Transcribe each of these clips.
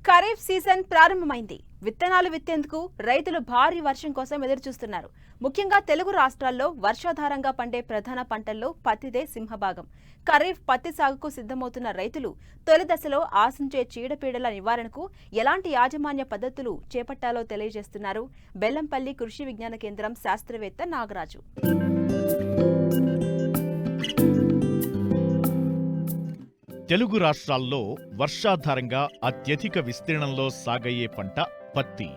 Kharif season ప్రారంభమైంది. విత్తనాలు విత్తేందుకు రైతులు భారీ వర్షం కోసం ఎదురుచూస్తున్నారు. ముఖ్యంగా తెలుగు రాష్ట్రాల్లో వర్షాధారంగా పండే ప్రధాన పంటల్లో పత్తిదే సింహభాగం. ఖరీఫ్ పత్తి సాగుకు సిద్ధమవుతున్న రైతులు తొలి దశలో ఆశించే చీడపీడల నివారణకు ఎలాంటి యాజమాన్య పద్ధతులు చేపట్టాలో తెలియజేస్తున్నారు బెల్లంపల్లి కృషి విజ్ఞాన కేంద్రం శాస్త్రవేత్త నాగరాజు. తెలుగు రాష్ట్రాల్లో వర్షాధారంగా అత్యధిక విస్తీర్ణంలో సాగయ్యే పంట పత్తి.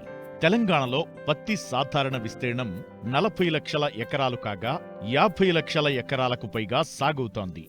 తెలంగాణలో పత్తి సాధారణ విస్తీర్ణం 40 లక్షల ఎకరాలు కాగా 50 లక్షల ఎకరాలకు పైగా సాగవుతోంది.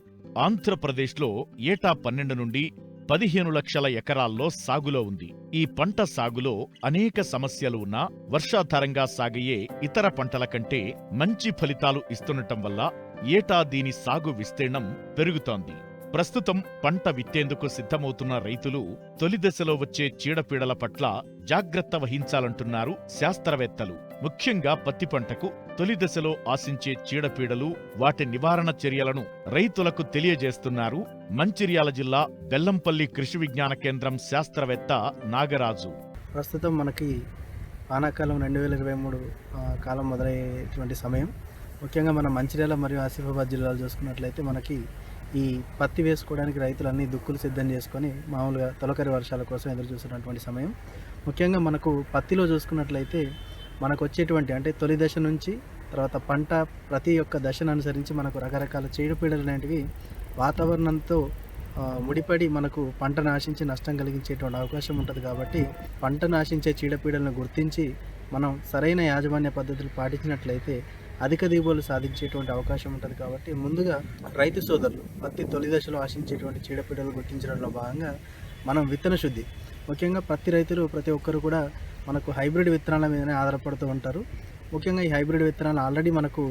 ఆంధ్రప్రదేశ్లో ఏటా 12 నుండి 15 లక్షల ఎకరాల్లో సాగులో ఉంది. ఈ పంట సాగులో అనేక సమస్యలు ఉన్నా వర్షాధారంగా సాగయ్యే ఇతర పంటల కంటే మంచి ఫలితాలు ఇస్తుండటం వల్ల ఏటా దీని సాగు విస్తీర్ణం పెరుగుతోంది. ప్రస్తుతం పంట విత్తేందుకు సిద్ధమవుతున్న రైతులు తొలి దశలో వచ్చే చీడపీడల పట్ల జాగ్రత్త వహించాలంటున్నారు శాస్త్రవేత్తలు. ముఖ్యంగా పత్తి పంటకు తొలి దశలో ఆశించే చీడపీడలు, వాటి నివారణ చర్యలను రైతులకు తెలియజేస్తున్నారు మంచిర్యాల జిల్లా బెల్లంపల్లి కృషి విజ్ఞాన కేంద్రం శాస్త్రవేత్త నాగరాజు. ప్రస్తుతం మనకి వానాకాలం 2023 కాలం మొదలయ్యేటువంటి సమయం. ముఖ్యంగా మన మంచిర్యాల మరియు ఆసిఫాబాద్ జిల్లాలు చూసుకున్నట్లయితే మనకి ఈ పత్తి వేసుకోవడానికి రైతులు అన్ని దుక్కులు సిద్ధం చేసుకొని మామూలుగా తొలకరి వర్షాల కోసం ఎదురు చూస్తున్నటువంటి సమయం. ముఖ్యంగా మనకు పత్తిలో చూసుకున్నట్లయితే మనకు వచ్చేటువంటి అంటే తొలి దశ నుంచి తర్వాత పంట ప్రతి ఒక్క దశను అనుసరించి మనకు రకరకాల చీడపీడలు అనేటివి వాతావరణంతో ముడిపడి మనకు పంట నాశించి నష్టం కలిగించేటువంటి అవకాశం ఉంటుంది. కాబట్టి పంట నాశించే చీడపీడలను గుర్తించి మనం సరైన యాజమాన్య పద్ధతులు పాటించినట్లయితే అధిక దిగుబడులు సాధించేటువంటి అవకాశం ఉంటుంది. కాబట్టి ముందుగా రైతు సోదరులు పత్తి తొలి దశలో ఆశించేటువంటి చీడపీడలు గుర్తించడంలో భాగంగా మనం విత్తన శుద్ధి, ముఖ్యంగా పత్తి రైతులు ప్రతి ఒక్కరు కూడా మనకు హైబ్రిడ్ విత్తనాల మీదనే ఆధారపడుతూ ఉంటారు. ముఖ్యంగా ఈ హైబ్రిడ్ విత్తనాలు ఆల్రెడీ మనకు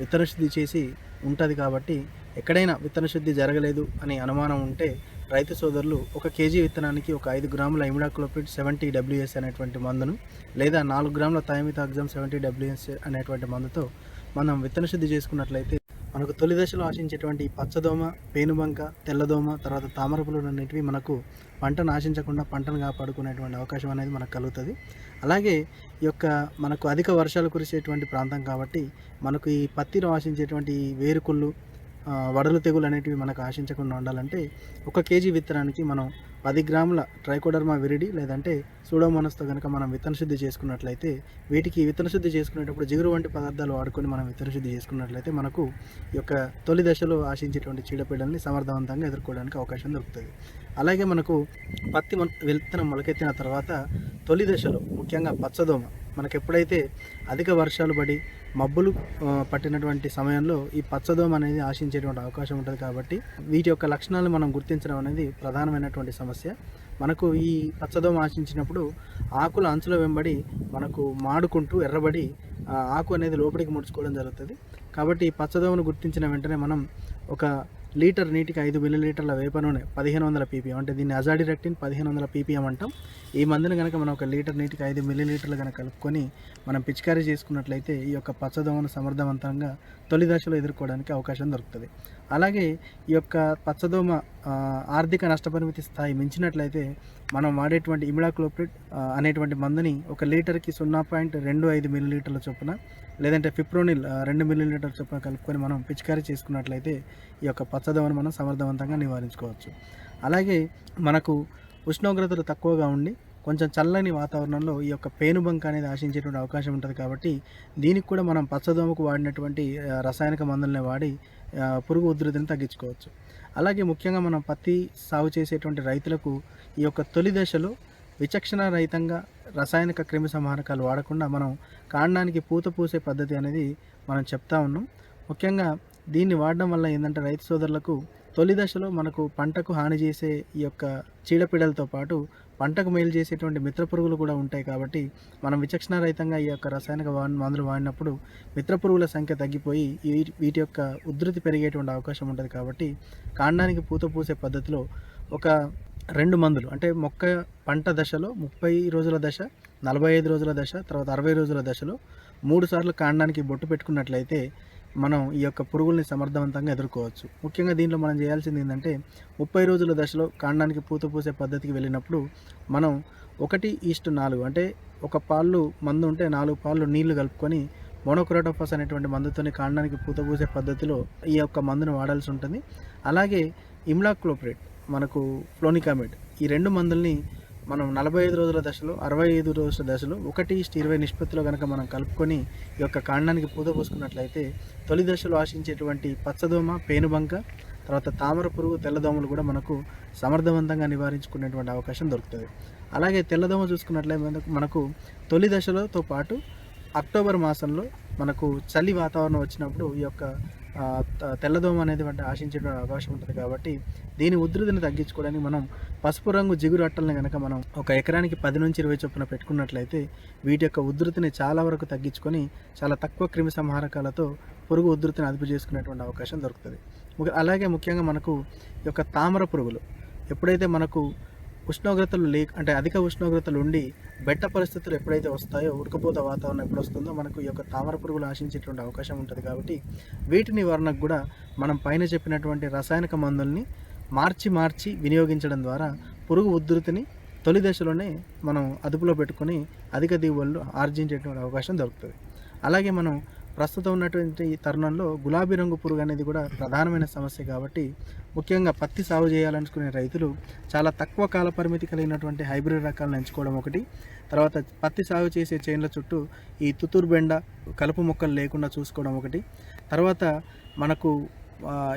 విత్తన శుద్ధి చేసి ఉంటుంది. కాబట్టి ఎక్కడైనా విత్తన శుద్ధి జరగలేదు అని అనుమానం ఉంటే రైతు సోదరులు 1 కేజీ విత్తనానికి ఒక 5 గ్రాముల ఇమిడాక్లోప్రిడ్ 70 WS అనేటువంటి మందును లేదా 4 గ్రాముల థైమిథాక్సమ్ 70 WS అనేటువంటి మందుతో మనం విత్తన శుద్ధి చేసుకున్నట్లయితే మనకు తొలి దశలో ఆశించేటువంటి పచ్చదోమ, పేనుబంక, తెల్లదోమ, తర్వాత తామరపులు అనేటివి మనకు పంటను ఆశించకుండా పంటను కాపాడుకునేటువంటి అవకాశం అనేది మనకు కలుగుతుంది. అలాగే ఈ యొక్క మనకు అధిక వర్షాలు కురిసేటువంటి ప్రాంతం కాబట్టి మనకు ఈ పత్తిలో ఆశించేటువంటి వేరుకుళ్ళు, వడలు తెగులు అనేటివి మనకు ఆశించకుండా ఉండాలంటే 1 కేజీ విత్తనానికి మనం 10 గ్రాముల ట్రైకోడర్మా విరిడి లేదంటే సూడోమోనాస్తో కనుక మనం విత్తన శుద్ధి చేసుకున్నట్లయితే వీటికి విత్తన శుద్ధి చేసుకునేటప్పుడు జిగురు వంటి పదార్థాలు వాడుకొని మనం విత్తన శుద్ధి చేసుకున్నట్లయితే మనకు ఈ యొక్క తొలి దశలో ఆశించేటువంటి చీడపీడల్ని సమర్థవంతంగా ఎదుర్కోవడానికి అవకాశం దొరుకుతుంది. అలాగే మనకు పత్తి విత్తనం మొలకెత్తిన తర్వాత తొలి దశలో ముఖ్యంగా పచ్చదోమ మనకు ఎప్పుడైతే అధిక వర్షాలు పడి మబ్బులు పట్టినటువంటి సమయంలో ఈ పచ్చదోమ అనేది ఆశించేటువంటి అవకాశం ఉంటుంది. కాబట్టి వీటి యొక్క లక్షణాలు మనం గుర్తించడం అనేది ప్రధానమైనటువంటి సమస్య. మనకు ఈ పచ్చదోమ ఆశించినప్పుడు ఆకుల అంచుల వెంబడి మనకు మాడుకుంటూ ఎర్రబడి ఆకు అనేది లోపలికి ముడుచుకోవడం జరుగుతుంది. కాబట్టి ఈ పచ్చదోమను గుర్తించిన వెంటనే మనం ఒక లీటర్ నీటికి 5 మిల్లీలీటర్ల వేప నూనె 1500 ppm అంటే దీన్ని అజాడిరెక్టిన్ 1500 ppm అంటాం. ఈ మందుని కనుక మనం ఒక లీటర్ నీటికి 5 మిల్లీలీటర్లు కనుక కలుపుకొని మనం పిచికారీ చేసుకున్నట్లయితే ఈ యొక్క పచ్చదోమను సమర్థవంతంగా తొలి దశలో ఎదుర్కోవడానికి అవకాశం దొరుకుతుంది. అలాగే ఈ యొక్క పచ్చదోమ ఆర్థిక నష్టపరిమితి స్థాయి మించినట్లయితే మనం వాడేటువంటి ఇమిడాక్లోప్రిడ్ అనేటువంటి మందుని ఒక లీటర్కి 0.25 మిల్లీలీటర్ల చొప్పున లేదంటే ఫిప్రోనిల్ 2 మిల్లీలీటర్ల చొప్పున కలుపుకొని మనం పిచికారీ చేసుకున్నట్లయితే ఈ యొక్క పచ్చదోమను మనం సమర్థవంతంగా నివారించుకోవచ్చు. అలాగే మనకు ఉష్ణోగ్రతలు తక్కువగా ఉండి కొంచెం చల్లని వాతావరణంలో ఈ యొక్క పేనుబంక అనేది ఆశించేటువంటి అవకాశం ఉంటుంది. కాబట్టి దీనికి కూడా మనం పచ్చదోమకు వాడినటువంటి రసాయనిక మందులనే వాడి పురుగు ఉధృతిని తగ్గించుకోవచ్చు. అలాగే ముఖ్యంగా మనం పత్తి సాగు చేసేటువంటి రైతులకు ఈ యొక్క తొలి దశలో విచక్షణ రహితంగా రసాయనిక క్రిమి సంహారకాలు వాడకుండా మనం కాండానికి పూత పూసే పద్ధతి అనేది మనం చెప్తా ఉన్నాం. ముఖ్యంగా దీన్ని వాడడం వల్ల ఏంటంటే రైతు సోదరులకు తొలి దశలో మనకు పంటకు హాని చేసే ఈ యొక్క చీడపీడలతో పాటు పంటకు మేలు చేసేటువంటి మిత్ర పురుగులు కూడా ఉంటాయి. కాబట్టి మనం విచక్షణ రహితంగా ఈ యొక్క రసాయనిక మందులు వాడినప్పుడు మిత్ర పురుగుల సంఖ్య తగ్గిపోయి వీటి యొక్క ఉధృతి పెరిగేటువంటి అవకాశం ఉంటుంది. కాబట్టి కాండానికి పూత పూసే పద్ధతిలో ఒక 2 మందులు అంటే మొక్క పంట దశలో 30 రోజుల దశ, 45 రోజుల దశ, తర్వాత 60 రోజుల దశలో 3 సార్లు కాండానికి బొట్టు పెట్టుకున్నట్లయితే మనం ఈ యొక్క పురుగుల్ని సమర్థవంతంగా ఎదుర్కోవచ్చు. ముఖ్యంగా దీంట్లో మనం చేయాల్సింది ఏంటంటే 30 రోజుల దశలో కాండానికి పూత పూసే పద్ధతికి వెళ్ళినప్పుడు మనం 1:4 అంటే ఒక పాలు మందు ఉంటే 4 పాలు నీళ్లు కలుపుకొని మోనోక్రోటోఫాస్ అనేటువంటి మందుతోని కాండానికి పూత పూసే పద్ధతిలో ఈ యొక్క మందును వాడాల్సి ఉంటుంది. అలాగే ఇమ్లాక్లోప్రిడ్, మనకు ఫ్లోనికామిడ్, ఈ 2 మందుల్ని మనం 45 రోజుల దశలో 65 రోజుల దశలో 1:20 నిష్పత్తిలో కనుక మనం కలుపుకొని ఈ యొక్క కాండానికి పూత పూసుకున్నట్లయితే తొలి దశలో ఆశించేటువంటి పచ్చదోమ, పేనుబంక, తర్వాత తామర పురుగు, తెల్లదోమలు కూడా మనకు సమర్థవంతంగా నివారించుకునేటువంటి అవకాశం దొరుకుతుంది. అలాగే తెల్లదోమ చూసుకున్నట్లయితే మనకు తొలి దశలతో పాటు అక్టోబర్ మాసంలో మనకు చలి వాతావరణం వచ్చినప్పుడు ఈ యొక్క తెల్లదోమ అనేది ఆశించేటువంటి అవకాశం ఉంటుంది. కాబట్టి దీని ఉధృతిని తగ్గించుకోవడానికి మనం పసుపు రంగు జిగురు అట్టలను కనుక మనం ఒక ఎకరానికి 10 నుంచి 20 చొప్పున పెట్టుకున్నట్లయితే వీటి యొక్క ఉధృతిని చాలా వరకు తగ్గించుకొని చాలా తక్కువ క్రిమి సంహారకాలతో పురుగు ఉధృతిని అదుపు చేసుకునేటువంటి అవకాశం దొరుకుతుంది. అలాగే ముఖ్యంగా మనకు ఈ యొక్క తామర పురుగులు ఎప్పుడైతే మనకు ఉష్ణోగ్రతలు అంటే అధిక ఉష్ణోగ్రతలు ఉండి బెట్ట పరిస్థితులు ఎప్పుడైతే వస్తాయో, ఉడకపోత వాతావరణం ఎప్పుడు వస్తుందో మనకు ఈ యొక్క తామర పురుగులు ఆశించేటువంటి అవకాశం ఉంటుంది. కాబట్టి వీటి నివారణకు కూడా మనం పైన చెప్పినటువంటి రసాయనిక మందుల్ని మార్చి వినియోగించడం ద్వారా పురుగు ఉధృతిని తొలి దశలోనే మనం అదుపులో పెట్టుకొని అధిక దిగుబడులు ఆర్జించేటువంటి అవకాశం దొరుకుతుంది. అలాగే మనం ప్రస్తుతం ఉన్నటువంటి ఈ తరుణంలో గులాబీ రంగు పురుగు అనేది కూడా ప్రధానమైన సమస్య. కాబట్టి ముఖ్యంగా పత్తి సాగు చేయాలనుకునే రైతులు చాలా తక్కువ కాల పరిమితి కలిగినటువంటి హైబ్రిడ్ రకాలను ఎంచుకోవడం ఒకటి. తర్వాత పత్తి సాగు చేసే చేన్ల చుట్టూ ఈ తుతూర్ బెండ, కలుపు మొక్కలు లేకుండా చూసుకోవడం ఒకటి. తర్వాత మనకు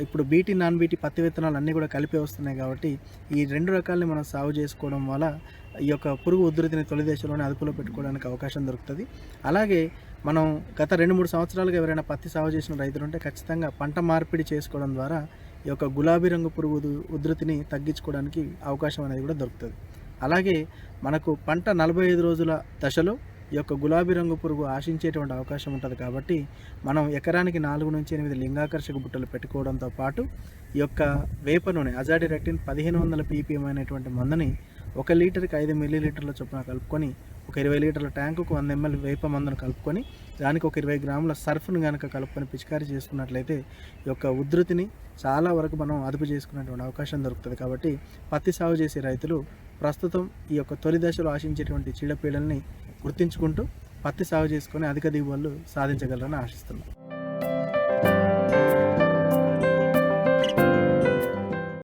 ఇప్పుడు బీటీ, నాన్ బీటీ పత్తి విత్తనాలు అన్నీ కూడా కలిపి వస్తున్నాయి. కాబట్టి ఈ 2 రకాలని మనం సాగు చేసుకోవడం వల్ల ఈ యొక్క పురుగు ఉధృతిని తొలి దశలోనే అదుపులో పెట్టుకోవడానికి అవకాశం దొరుకుతుంది. అలాగే మనం గత 2-3 సంవత్సరాలుగా ఎవరైనా పత్తి సాగు చేసిన రైతులు ఉంటే ఖచ్చితంగా పంట మార్పిడి చేసుకోవడం ద్వారా ఈ యొక్క గులాబీ రంగు పురుగు ఉధృతిని తగ్గించుకోవడానికి అవకాశం అనేది కూడా దొరుకుతుంది. అలాగే మనకు పంట 45 రోజుల దశలో ఈ యొక్క గులాబీ రంగు పురుగు ఆశించేటువంటి అవకాశం ఉంటుంది. కాబట్టి మనం ఎకరానికి 4 నుంచి 8 లింగాకర్షక బుట్టలు పెట్టుకోవడంతో పాటు ఈ యొక్క వేప నూనె అజాడిరెక్టిన్ 1500 ppm అనేటువంటి మందుని 1 లీటర్కి 5 మిల్లీలీటర్ల చొప్పున కలుపుకొని ఒక 20 లీటర్ల ట్యాంకుకు 100 ml వేప మందును కలుపుకొని దానికి ఒక 20 గ్రాముల సర్ఫ్ను కనుక కలుపుకొని పిచికారీ చేసుకున్నట్లయితే ఈ యొక్క ఉధృతిని చాలా వరకు మనం అదుపు చేసుకునేటువంటి అవకాశం దొరుకుతుంది. కాబట్టి పత్తి సాగు చేసే రైతులు ప్రస్తుతం ఈ యొక్క తొలి దశలో ఆశించేటువంటి చీడపీడల్ని గుర్తించుకుంటూ పత్తి సాగు చేసుకొని అధిక దిగుబడులు సాధించగలరని ఆశిస్తున్నాం.